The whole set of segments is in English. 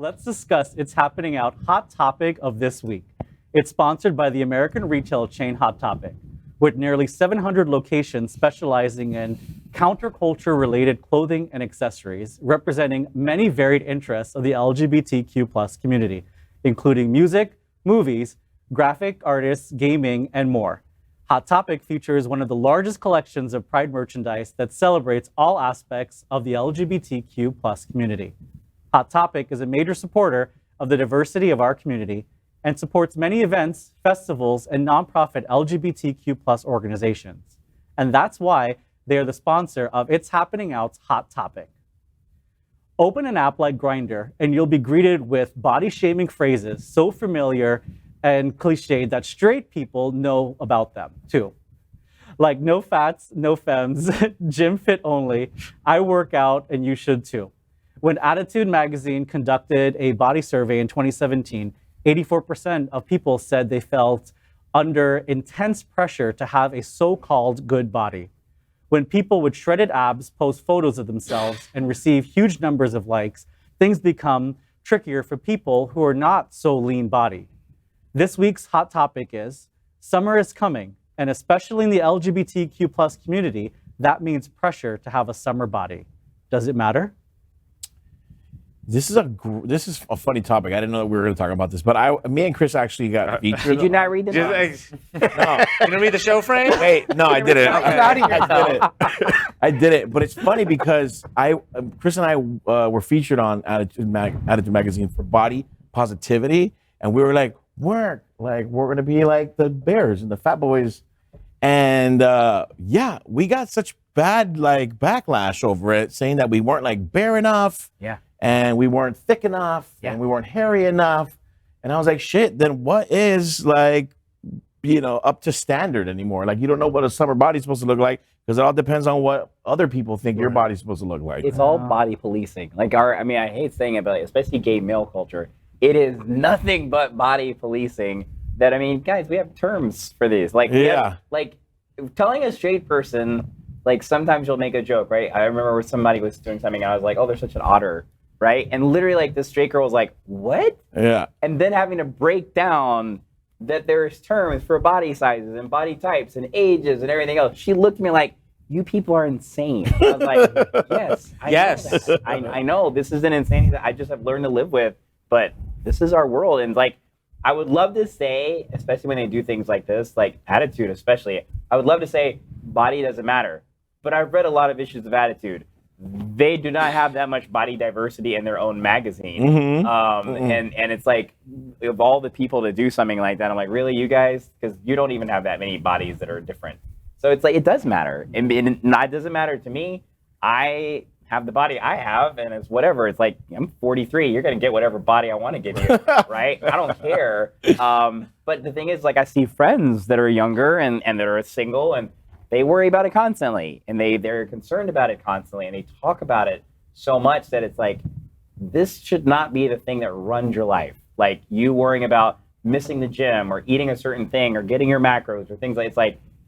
let's discuss It's Happening Out hot topic of this week. It's sponsored by the American retail chain Hot Topic, with nearly 700 locations specializing in counterculture-related clothing and accessories, representing many varied interests of the LGBTQ+ community, including music, movies, graphic artists, gaming, and more. Hot Topic features one of the largest collections of Pride merchandise that celebrates all aspects of the LGBTQ+ community. Hot Topic is a major supporter of the diversity of our community and supports many events, festivals, and nonprofit LGBTQ+ organizations. And that's why they are the sponsor of It's Happening Out's Hot Topic. Open an app like Grindr, and you'll be greeted with body-shaming phrases so familiar and cliched that straight people know about them, too. Like no fats, no femmes, gym fit only, I work out, and you should too. When Attitude magazine conducted a body survey in 2017, 84% of people said they felt under intense pressure to have a so-called good body. When people with shredded abs post photos of themselves and receive huge numbers of likes, things become trickier for people who are not so lean body. This week's hot topic is, summer is coming, and especially in the LGBTQ+ community, that means pressure to have a summer body. Does it matter? This is a funny topic. I didn't know that we were going to talk about this, but me and Chris actually got featured. Did you not read the notes? No. You didn't read the show frame? Wait, no, I didn't. I didn't. But it's funny because Chris and I were featured on Attitude magazine for body positivity, and we were like, we're going to be like the bears and the fat boys, and yeah, we got such bad backlash over it, saying that we weren't bare enough. Yeah. And we weren't thick enough, and we weren't hairy enough. And I was like, shit, then what is up to standard anymore? You don't know what a summer body's supposed to look like, because it all depends on what other people think your body's supposed to look like. It's all body policing. I hate saying it, but especially gay male culture, it is nothing but body policing. That, guys, we have terms for these. Telling a straight person, sometimes you'll make a joke, right? I remember when somebody was doing something, and I was like, oh, they're such an otter. Right? And literally this straight girl was like, what? Yeah. And then having to break down that there's terms for body sizes and body types and ages and everything else. She looked at me like, you people are insane. I was like, yes. I know this is an insanity that I just have learned to live with, but this is our world. And I would love to say, especially when they do things like this, Attitude especially, I would love to say body doesn't matter. But I've read a lot of issues of Attitude. They do not have that much body diversity in their own magazine. Mm-hmm. And it's of all the people to do something like that, I'm like, really, you guys? Because you don't even have that many bodies that are different. So it's it does matter. And it doesn't matter to me. I have the body I have, and it's whatever. It's I'm 43. You're going to get whatever body I want to give you, right? I don't care. But the thing is, I see friends that are younger and that are single, and they worry about it constantly, and they're concerned about it constantly, and they talk about it so much that it's this should not be the thing that runs your life. You worrying about missing the gym or eating a certain thing or getting your macros or things it's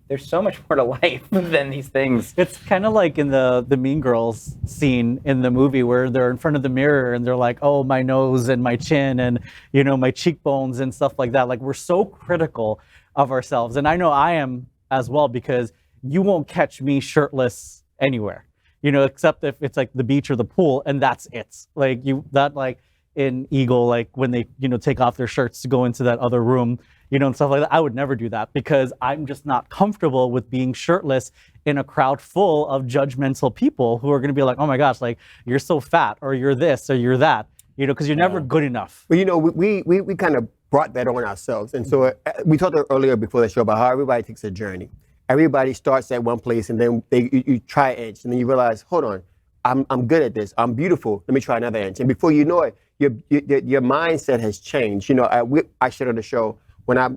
there's so much more to life than these things. It's kind of like in the Mean Girls scene in the movie where they're in front of the mirror and they're like, oh, my nose and my chin and, my cheekbones and stuff like that. We're so critical of ourselves. And I know I am as well, because you won't catch me shirtless anywhere, except if it's the beach or the pool, and that's it. In Eagle, when they, take off their shirts to go into that other room, and stuff like that. I would never do that, because I'm just not comfortable with being shirtless in a crowd full of judgmental people who are going to be like, oh my gosh, you're so fat, or you're this, or you're that, because you're never good enough. Well, we kind of brought that on ourselves. And so we talked earlier before the show about how everybody takes a journey. Everybody starts at one place, and then you try an inch, and then you realize, hold on, I'm good at this. I'm beautiful. Let me try another inch. And before you know it, your mindset has changed. I shared on the show when I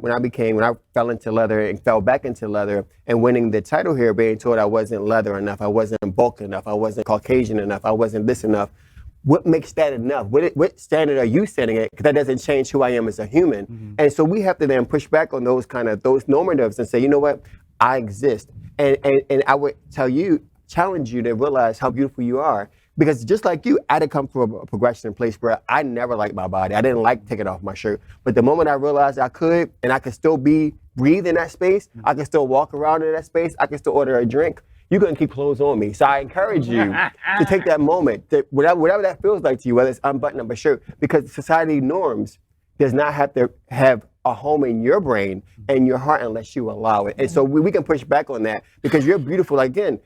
fell into leather and fell back into leather, and winning the title here, being told I wasn't leather enough, I wasn't bulk enough, I wasn't Caucasian enough, I wasn't this enough. What makes that enough? What standard are you setting at? Because that doesn't change who I am as a human. Mm-hmm. And so we have to then push back on those normatives and say, you know what? I exist. And I would challenge you to realize how beautiful you are. Because just like you, I had come from a progression in place where I never liked my body. I didn't like taking off my shirt. But the moment I realized I could, and I could still breathe in that space, I can still walk around in that space, I can still order a drink, you couldn't keep clothes on me. So I encourage you to take that moment, whatever that feels like to you, whether it's unbuttoning up a shirt, because society norms does not have to have a home in your brain and your heart unless you allow it. And so we can push back on that because you're beautiful. Again,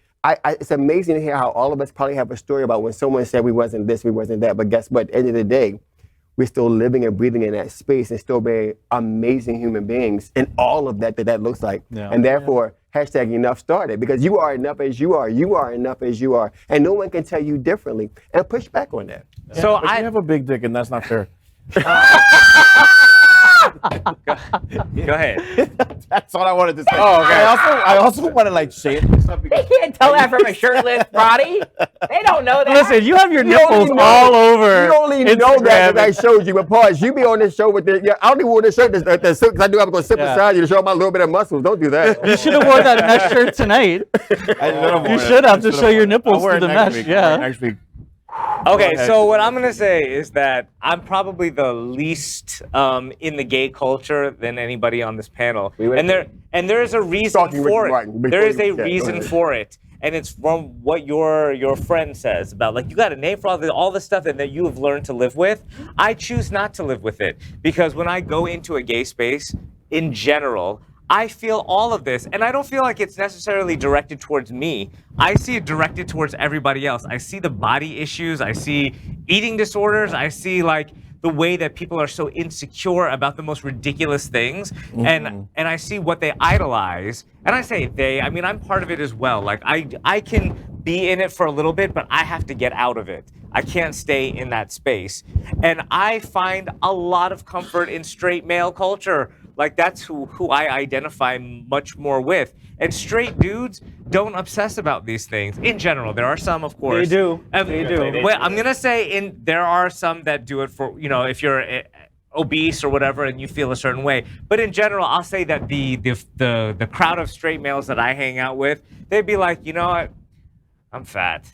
it's amazing to hear how all of us probably have a story about when someone said we wasn't this, we wasn't that. But guess what? At the end of the day, we're still living and breathing in that space and still being amazing human beings and all of that looks like. Yeah. And therefore, hashtag enough started because you are enough as you are. You are enough as you are. And no one can tell you differently. And push back on that. Yeah. So I have a big dick and that's not fair. Go ahead. That's all I wanted to say. Oh, okay. I also want to like say it. They can't tell that from a shirtless body. They don't know that. Listen, you have your nipples all over. You only know that because I showed you. But pause, you be on this show with the. I don't even want to shirt because I knew I was going to sit beside you to show my little bit of muscles. Don't do that. You should have worn that mesh shirt tonight. You should have to show your nipples through the mesh. Yeah. Next week. Okay, so what I'm gonna say is that I'm probably the least in the gay culture than anybody on this panel, and there is a reason for it. There is a reason for it, and it's from what your friend says about like you got a name for all the stuff that you have learned to live with. I choose not to live with it because when I go into a gay space, in general, I feel all of this, and I don't feel like it's necessarily directed towards me. I see it directed towards everybody else. I see the body issues, I see eating disorders, I see like the way that people are so insecure about the most ridiculous things, and I see what they idolize. And I say they, I mean, I'm part of it as well. Like I can be in it for a little bit, but I have to get out of it. I can't stay in that space. And I find a lot of comfort in straight male culture. Like that's who I identify much more with. And straight dudes don't obsess about these things in general. There are some, of course. They do. They do. Well, I'm gonna say there are some that do it for, you know, if you're obese or whatever and you feel a certain way. But in general, I'll say that the crowd of straight males that I hang out with, they'd be like, you know what, I'm fat.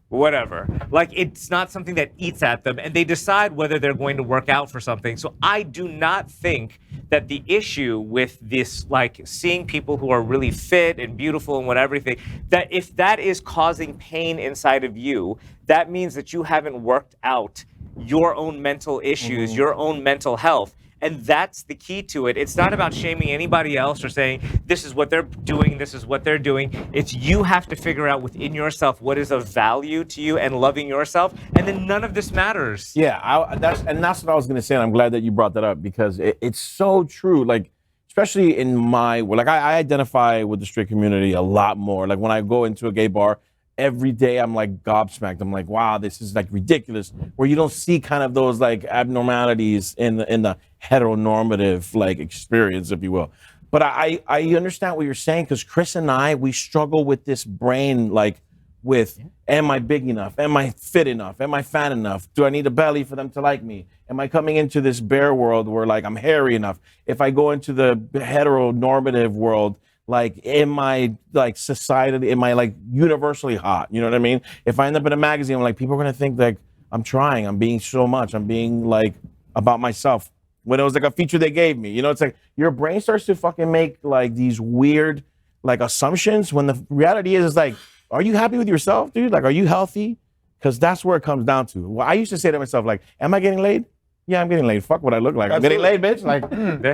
Whatever. Like it's not something that eats at them and they decide whether they're going to work out for something. So I do not think that the issue with this, like seeing people who are really fit and beautiful and whatever, that if that is causing pain inside of you, that means that you haven't worked out your own mental issues, your own mental health. And that's the key to it. It's not about shaming anybody else or saying, this is what they're doing, this is what they're doing. It's you have to figure out within yourself what is of value to you and loving yourself, and then none of this matters. Yeah, that's what I was going to say, and I'm glad that you brought that up because it's so true. Like, especially in my, like I identify with the straight community a lot more. Like when I go into a gay bar, every day I'm like gobsmacked. I'm like, wow, this is like ridiculous. Where you don't see kind of those like abnormalities in the heteronormative like experience, if you will. But I understand what you're saying because Chris and I, we struggle with this brain like with, am I big enough? Am I fit enough? Am I fat enough? Do I need a belly for them to like me? Am I coming into this bear world where like I'm hairy enough? If I go into the heteronormative world, like, am I like society, am I like universally hot? You know what I mean? If I end up in a magazine, I'm like, people are gonna think like I'm trying, I'm being so much, I'm being like about myself. When it was like a feature they gave me, you know, it's like your brain starts to fucking make like these weird like assumptions when the reality is like, are you happy with yourself, dude? Like, are you healthy? Because that's where it comes down to. Well, I used to say to myself, like, am I getting laid? Yeah, I'm getting laid. Fuck what I look like. I'm getting laid, bitch. Like,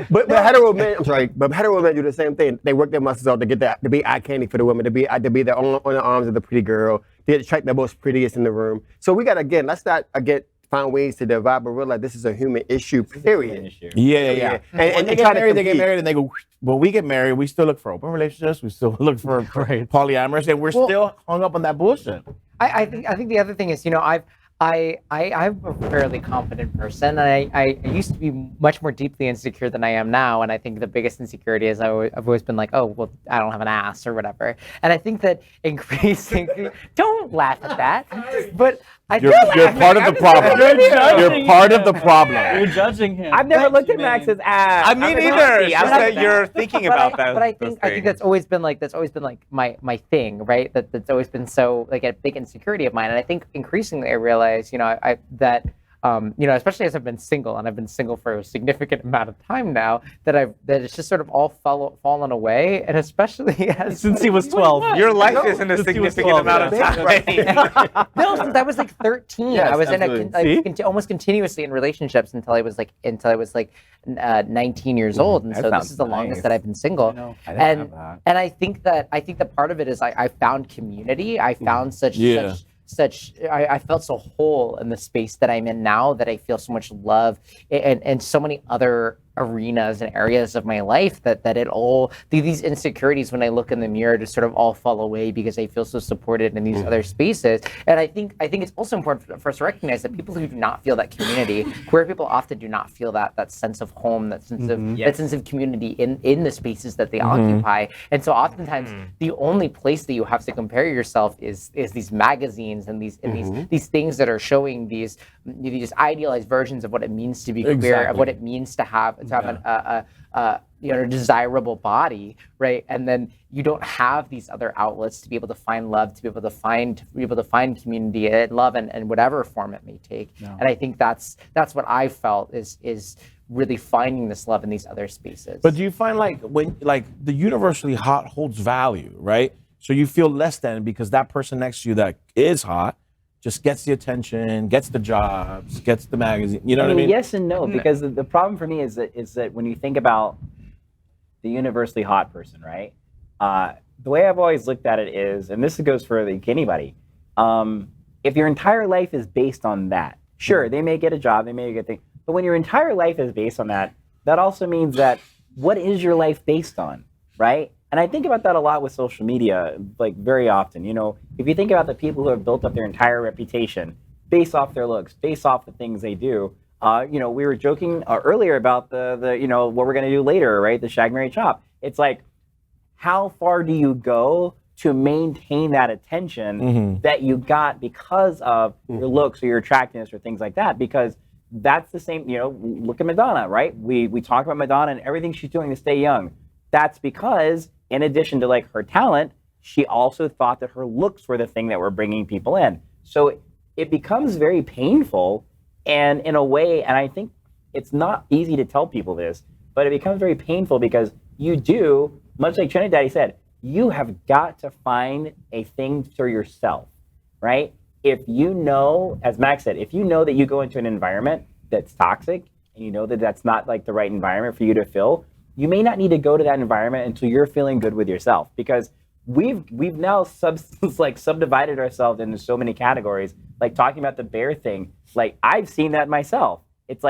but hetero men, I'm sorry, but hetero men do the same thing. They work their muscles out to get that, to be eye candy for the women, to be the on the arms of the pretty girl, to attract the most prettiest in the room. So we got again, let's not find ways to divide, but realize this is a human issue. Period. Yeah. And they get married, and they go. When we get married, we still look for open relationships. We still look for polyamorous, and we're still hung up on that bullshit. I think the other thing is, you know, I'm a fairly confident person, and I used to be much more deeply insecure than I am now. And I think the biggest insecurity is I've always been like, oh, well, I don't have an ass or whatever. And I think that increasingly, don't don't laugh at that. But You're part of the problem. You're part of the problem. You're judging him. I've never looked at Max's ass. I mean, either. It's just that you're thinking about that. But I think that's always been like my thing, right? That's always been so like a big insecurity of mine. And I think increasingly I realize, that especially as I've been single, and I've been single for a significant amount of time now, that it's just sort of all fallen away, and especially since he was 12. Your life isn't a significant amount of time. No, since I was like 13. Yes, I was absolutely. almost continuously in relationships until I was like 19 years old, and That so this sounds is the longest nice. that I've been single. I didn't have that. And I think that part of it is I found community. I found I felt so whole in the space that I'm in now, that I feel so much love and so many other arenas and areas of my life that these insecurities, when I look in the mirror, just sort of all fall away because I feel so supported in these other spaces. And I think it's also important for us to recognize that people who do not feel that community, queer people often do not feel that sense of home, that sense of community in the spaces that they occupy. And so oftentimes the only place that you have to compare yourself is these magazines and these things that are showing these idealized versions of what it means to be queer, of what it means to have a desirable body, right? And then you don't have these other outlets to be able to find love, to be able to find community and love, and whatever form it may take. No. And I think that's what I felt is really finding this love in these other spaces. But do you find when the universally hot holds value, right? So you feel less than because that person next to you that is hot just gets the attention, gets the jobs, gets the magazine. You know what I mean? Yes and no, because the problem for me is that when you think about the universally hot person, right? The way I've always looked at it is, and this goes for anybody, if your entire life is based on that, sure, they may get a job, they may get things, but when your entire life is based on that, that also means that what is your life based on, right? And I think about that a lot with social media, like very often. If you think about the people who have built up their entire reputation based off their looks, based off the things they do. We were joking earlier about the what we're gonna do later, right? The shag, marry, chop. It's like, how far do you go to maintain that attention that you got because of your looks or your attractiveness or things like that? Because that's the same. Look at Madonna, right? We talk about Madonna and everything she's doing to stay young. That's because, in addition to her talent, she also thought that her looks were the thing that were bringing people in. So it becomes very painful, and in a way, and I think it's not easy to tell people this, but it becomes very painful because you do, much like Trinidad Daddy said, you have got to find a thing for yourself, right? If you know, as Max said, if you know that you go into an environment that's toxic, and you know that that's not the right environment for you to fill, you may not need to go to that environment until you're feeling good with yourself, because we've now subdivided ourselves into so many categories. Like talking about the bear thing, I've seen that myself. It's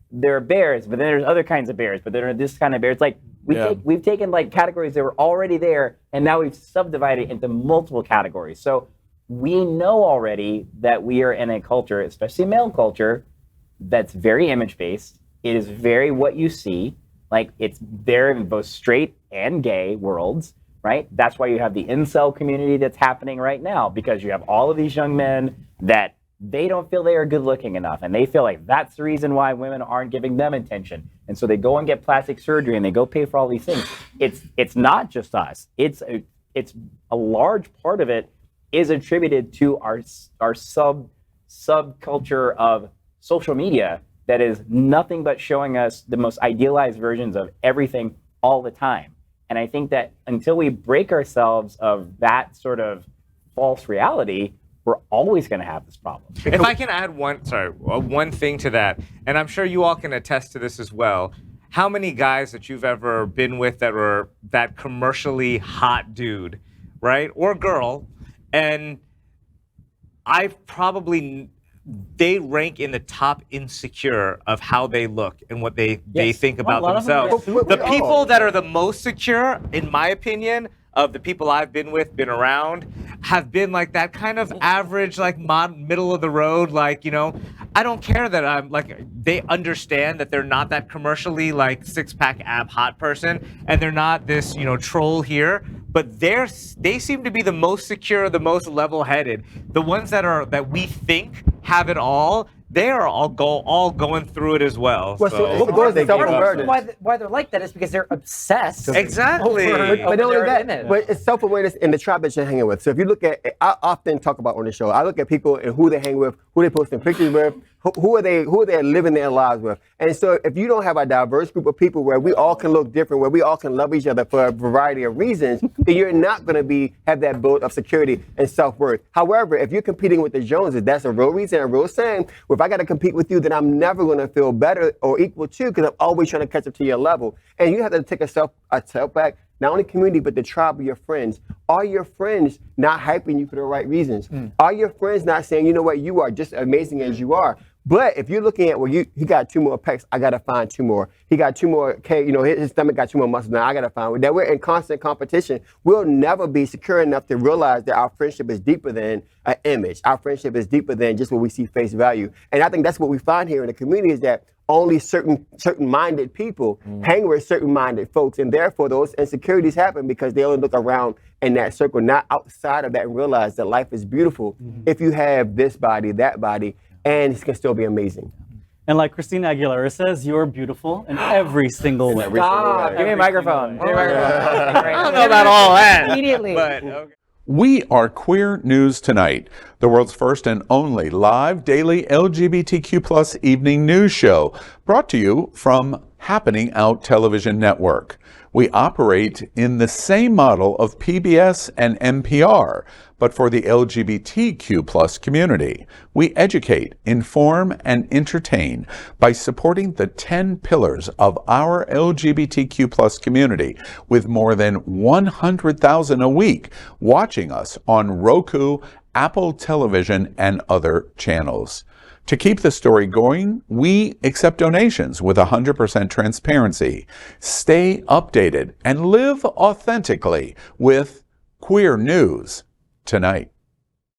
there are bears, but then there's other kinds of bears, but there are this kind of bears. We've taken categories that were already there, and now we've subdivided into multiple categories. So we know already that we are in a culture, especially male culture, that's very image based. It is very what you see. It's there in both straight and gay worlds, right? That's why you have the incel community that's happening right now, because you have all of these young men that they don't feel they are good looking enough, and they feel like that's the reason why women aren't giving them attention. And so they go and get plastic surgery and they go pay for all these things. It's not just us. It's a large part of it is attributed to our subculture of social media that is nothing but showing us the most idealized versions of everything all the time. And I think that until we break ourselves of that sort of false reality, we're always going to have this problem. If I can add one thing to that, and I'm sure you all can attest to this as well. How many guys that you've ever been with that were that commercially hot dude, right? Or girl, and they rank in the top insecure of how they look and what they think about themselves. The people that are the most secure, in my opinion, of the people I've been with, been around, have been that kind of average, middle of the road, I don't care that I'm they understand that they're not that commercially six-pack ab hot person, and they're not this, troll here, but they seem to be the most secure, the most level-headed. The ones that we think have it all, they are all going through it as well. Well, so what goes to self-awareness? Why they're like that is because they're obsessed. Exactly. But not only that, but it's self-awareness in the tribe that you're hanging with. So if you look at, I often talk about on the show, I look at people and who they hang with, who they posting pictures with, who are they living their lives with. And so if you don't have a diverse group of people where we all can look different, where we all can love each other for a variety of reasons, then you're not going to have that build of security and self-worth. However, if you're competing with the Joneses, that's a real reason, a real saying. If I got to compete with you, then I'm never going to feel better or equal to, because I'm always trying to catch up to your level. And you have to take a step back. Not only community, but the tribe of your friends. Are your friends not hyping you for the right reasons? Are your friends not saying, you know what, you are just amazing as you are? But if you're looking at, well, he got 2 more pecs, I gotta find 2 more. He got 2 more, his stomach got 2 more muscles, now I gotta find one. That we're in constant competition. We'll never be secure enough to realize that our friendship is deeper than an image. Our friendship is deeper than just what we see face value. And I think that's what we find here in the community, is that only certain minded people hang with certain minded folks, and therefore those insecurities happen because they only look around in that circle, not outside of that, and realize that life is beautiful if you have this body, that body, and it can still be amazing. And like Christina Aguilera says, you're beautiful in every single way. Stop. Give me a microphone. I don't know about all that. Immediately. But, okay. We are Queer News Tonight, the world's first and only live daily LGBTQ+ evening news show, brought to you from Happening Out Television Network. We operate in the same model of PBS and NPR, but for the LGBTQ+ community. We educate, inform, and entertain by supporting the 10 pillars of our LGBTQ+ community, with more than 100,000 a week watching us on Roku, Apple Television, and other channels. To keep the story going, we accept donations with 100% transparency. Stay updated and live authentically with Queer News Tonight.